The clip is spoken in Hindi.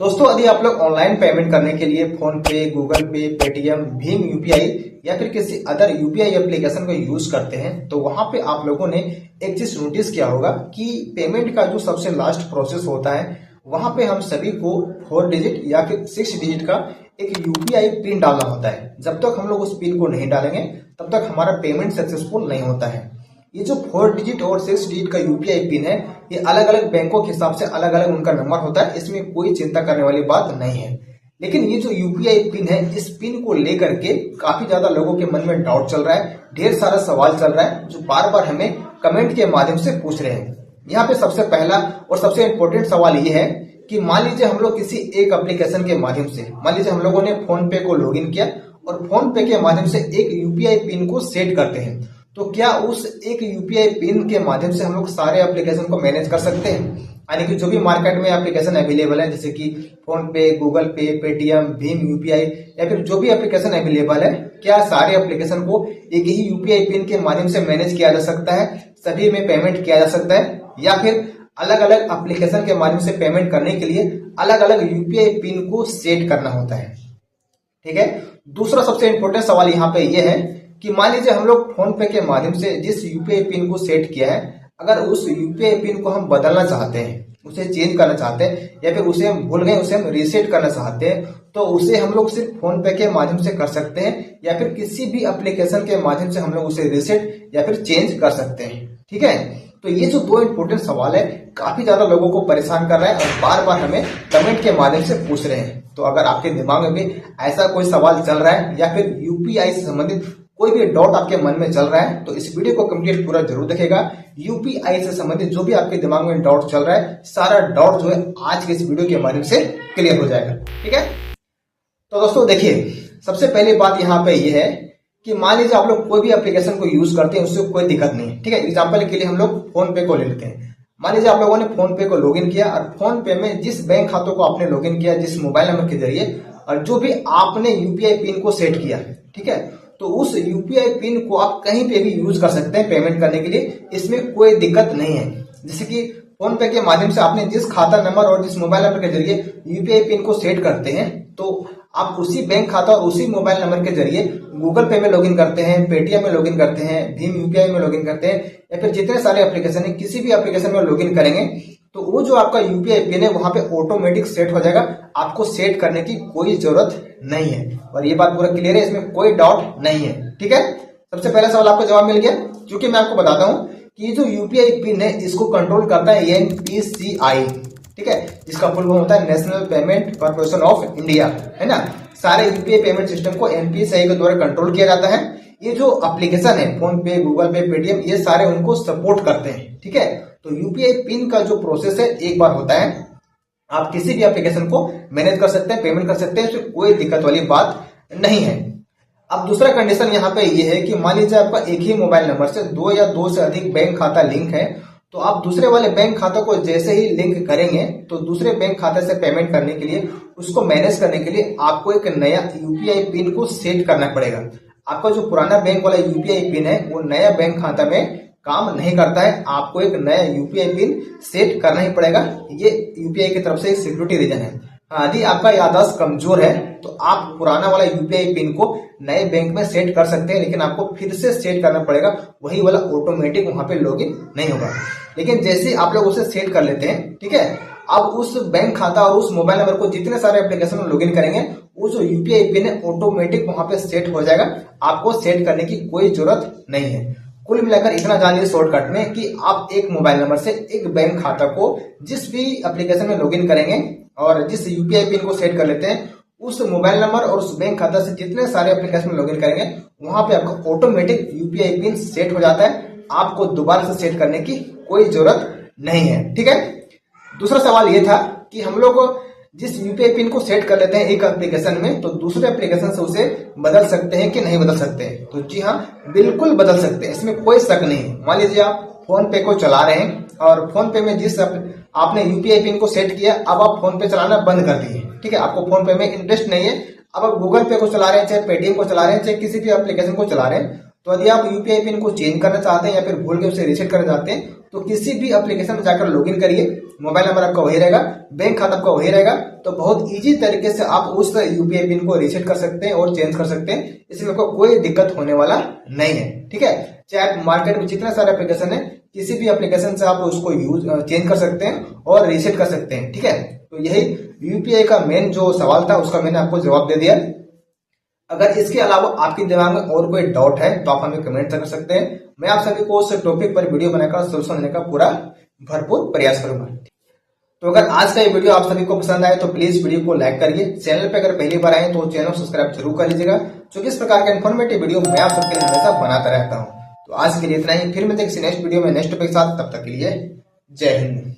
दोस्तों, यदि आप लोग ऑनलाइन पेमेंट करने के लिए फोन पे, गूगल पे, पेटीएम, भीम यूपीआई या फिर किसी अदर यूपीआई एप्लीकेशन को यूज करते हैं तो वहां पे आप लोगों ने एक चीज नोटिस किया होगा कि पेमेंट का जो सबसे लास्ट प्रोसेस होता है वहां पे हम सभी को 4 डिजिट या फिर 6 डिजिट का एक यूपीआई पिन डालना होता है। जब तक हम लोग उस पिन को नहीं डालेंगे तब तक हमारा पेमेंट सक्सेसफुल नहीं होता है। ये जो 4 डिजिट और 6 डिजिट का यूपीआई पिन है ये अलग अलग बैंकों के हिसाब से अलग अलग उनका नंबर होता है, इसमें कोई चिंता करने वाली बात नहीं है। लेकिन ये जो यूपीआई पिन है इस पिन को लेकर के काफी ज्यादा लोगों के मन में डाउट चल रहा है, ढेर सारा सवाल चल रहा है जो बार बार हमें कमेंट के माध्यम से पूछ रहे हैं। यहाँ पे सबसे पहला और सबसे इम्पोर्टेंट सवाल ये है कि मान लीजिए हम लोग किसी एक एप्लीकेशन के माध्यम से, मान लीजिए हम लोगों ने फोन पे को लॉगिन किया और फोन पे के माध्यम से एक यूपीआई पिन को सेट करते हैं, तो क्या उस एक यूपीआई पिन के माध्यम से हम लोग सारे एप्लीकेशन को मैनेज कर सकते हैं? यानी कि जो भी मार्केट में एप्लीकेशन अवेलेबल है जैसे कि फोन पे, गूगल पे, पेटीएम, भीम यूपीआई या फिर जो भी एप्लीकेशन अवेलेबल है, क्या सारे एप्लीकेशन को एक ही यूपीआई पिन के माध्यम से मैनेज किया जा सकता है, सभी में पेमेंट किया जा सकता है, या फिर अलग अलग एप्लीकेशन के माध्यम से पेमेंट करने के लिए अलग अलग यूपीआई पिन को सेट करना होता है? ठीक है। दूसरा सबसे इंपॉर्टेंट सवाल यहाँ पे ये है कि मान लीजिए हम लोग फोन पे के माध्यम से जिस यूपीआई पिन को सेट किया है, अगर उस यूपीआई पिन को हम बदलना चाहते हैं, उसे चेंज करना चाहते हैं या फिर उसे हम भूल गए उसे हम रीसेट करना चाहते हैं, तो उसे हम लोग सिर्फ फोन पे के माध्यम से कर सकते हैं या फिर किसी भी एप्लीकेशन के माध्यम से हम लोग उसे रीसेट या फिर चेंज कर सकते हैं? ठीक है। तो ये जो दो इंपॉर्टेंट सवाल है काफी ज्यादा लोगों को परेशान कर रहा है और बार बार हमें कमेंट के माध्यम से पूछ रहे हैं। तो अगर आपके दिमाग में भी ऐसा कोई सवाल चल रहा है या फिर यूपीआई से संबंधित कोई भी डाउट आपके मन में चल रहा है तो इस वीडियो को कंप्लीट पूरा जरूर देखेगा। यूपीआई से संबंधित जो भी आपके दिमाग में डाउट चल रहा है सारा डाउट जो है आज के इस वीडियो के माध्यम से क्लियर हो जाएगा। ठीक है। तो दोस्तों देखिए, सबसे पहली बात यहाँ पे ये है कि मान लीजिए आप लोग कोई भी एप्लीकेशन को यूज करते हैं उससे कोई दिक्कत नहीं है। ठीक है। एग्जाम्पल के लिए हम लोग फोन पे को ले लेते हैं। मान लीजिए आप लोगों ने फोन पे को लॉगिन किया और फोन पे में जिस बैंक खातों को आपने लॉगिन किया, जिस मोबाइल नंबर के जरिए और जो भी आपने यूपीआई पिन को सेट किया, ठीक है, तो उस यूपीआई पिन को आप कहीं पे भी यूज कर सकते हैं पेमेंट करने के लिए, इसमें कोई दिक्कत नहीं है। जैसे कि फोन पे के माध्यम से आपने जिस खाता नंबर और जिस मोबाइल नंबर के जरिए यूपीआई पिन को सेट करते हैं तो आप उसी बैंक खाता और उसी मोबाइल नंबर के जरिए गूगल पे में लॉगिन करते हैं, पेटीएम में लॉगिन करते हैं, भीम यूपीआई में लॉगिन करते हैं या फिर जितने सारे एप्लीकेशन है किसी भी एप्लीकेशन में लॉगिन करेंगे तो वो जो आपका यूपीआई पिन है वहां पे ऑटोमेटिक सेट हो जाएगा, आपको सेट करने की कोई जरूरत नहीं है। और ये बात पूरा क्लियर है, इसमें कोई डाउट नहीं है। ठीक है। सबसे पहला सवाल आपको जवाब मिल गया। क्योंकि मैं आपको बताता हूं कि ये जो यूपीआई पिन है इसको कंट्रोल करता है एनपीसीआई, ठीक है, जिसका फुल फॉर्म होता है national payment corporation of India, है ना। सारे यूपीआई पेमेंट सिस्टम को एनपीसीआई के द्वारा कंट्रोल किया जाता है। ये जो एप्लीकेशन है फोन पे, गूगल पे, पेटीएम, ये सारे उनको सपोर्ट करते हैं। ठीक है। तो यूपीआई पिन का जो प्रोसेस है एक बार होता है, आप किसी भी एप्लीकेशन को मैनेज कर सकते हैं, पेमेंट कर सकते हैं, इसमें कोई दिक्कत वाली बात नहीं है। अब दूसरा कंडीशन यहाँ पे ये है कि मान लीजिए आपका एक ही मोबाइल नंबर से 2 या 2 से अधिक बैंक खाता लिंक है, तो आप दूसरे वाले बैंक खातों को जैसे ही लिंक करेंगे तो दूसरे बैंक खाते से पेमेंट करने के लिए, उसको मैनेज करने के लिए आपको एक नया यूपीआई पिन को सेट करना पड़ेगा। आपका जो पुराना बैंक वाला यूपीआई पिन है वो नया बैंक खाता में काम नहीं करता है, आपको एक नया यूपीआई पिन सेट करना ही पड़ेगा। ये यूपीआई की तरफ से एक सिक्योरिटी रीजन है। यदि आपका याददाश्त कमजोर है तो आप पुराना वाला यूपीआई पिन को नए बैंक में सेट कर सकते हैं, लेकिन आपको फिर से सेट करना पड़ेगा, वही वाला ऑटोमेटिक वहां पे लॉगिन नहीं होगा। लेकिन जैसे आप लोग उसे सेट कर लेते हैं, ठीक है, अब उस बैंक खाता और उस मोबाइल नंबर को जितने सारे एप्लीकेशन में लॉगिन करेंगे वो जो यूपीआई पिन है ऑटोमेटिक वहां पे सेट हो जाएगा, आपको सेट करने की कोई जरूरत नहीं है। कुल मिलाकर इतना जानिए शॉर्टकट में कि आप एक मोबाइल नंबर से एक बैंक खाता को जिस भी एप्लीकेशन में लॉगिन करेंगे और जिस यूपीआई पिन को सेट कर लेते हैं उस मोबाइल नंबर और उस बैंक खाता से जितने सारे एप्लीकेशन में लॉगिन करेंगे वहां पे आपका ऑटोमेटिक यूपीआई पिन सेट हो जाता है, आपको दोबारा से सेट करने की कोई जरूरत नहीं है। ठीक है। दूसरा सवाल ये था कि हम लोग जिस यूपीआई पिन को सेट कर लेते हैं एक एप्लीकेशन में तो दूसरे एप्लीकेशन से उसे बदल सकते हैं कि नहीं बदल सकते हैं? तो जी हाँ, बिल्कुल बदल सकते हैं, इसमें कोई शक नहीं है। मान लीजिए आप फोन पे को चला रहे हैं और फोन पे में जिस आपने यूपीआई पिन को सेट किया, अब आप फोन पे चलाना बंद कर दिए, ठीक है, आपको फोन पे में इंटरेस्ट नहीं है, अब आप गूगल पे को चला रहे हैं, चाहे पेटीएम को चला रहे हैं, चाहे किसी भी एप्लीकेशन को चला रहे हैं, तो यदि आप यूपीआई पिन को चेंज करना चाहते हैं या फिर भूल के उसे रीसेट करना चाहते हैं तो किसी भी एप्लीकेशन में जाकर लॉगिन करिए, मोबाइल नंबर आपका वही रहेगा, बैंक खाता आपका वही रहेगा, तो बहुत इजी तरीके से आप उस यूपीआई पिन को रीसेट कर सकते हैं और चेंज कर सकते हैं। इसमें आपको कोई दिक्कत होने वाला नहीं है, ठीक है। चाहे मार्केट में जितने सारे एप्लीकेशन है, किसी भी एप्लीकेशन से आप उसको यूज चेंज कर सकते हैं और रीसेट कर सकते हैं, ठीक है। तो यही यूपीआई का मेन जो सवाल था उसका मैंने आपको जवाब दे दिया। अगर इसके अलावा आपके दिमाग में और कोई डाउट है तो आप हमें कमेंट कर सकते हैं। मैं आप सभी को उस टॉपिक पर वीडियो बनाकर सोल्यूशन देने का पूरा भरपूर प्रयास करूंगा। तो अगर आज का ये वीडियो आप सभी को पसंद आए तो प्लीज वीडियो को लाइक करिए। चैनल पे अगर पहली बार आए तो चैनल सब्सक्राइब जरूर कर लीजिएगा, क्योंकि इस प्रकार का इन्फॉर्मेटिव वीडियो मैं आप सबके लिए हमेशा बनाता रहता हूँ। तो आज के लिए इतना ही, फिर मिलते हैं किसी नेक्स्ट वीडियो में नेक्स्ट टॉपिक के साथ। तब तक के लिए जय हिंद।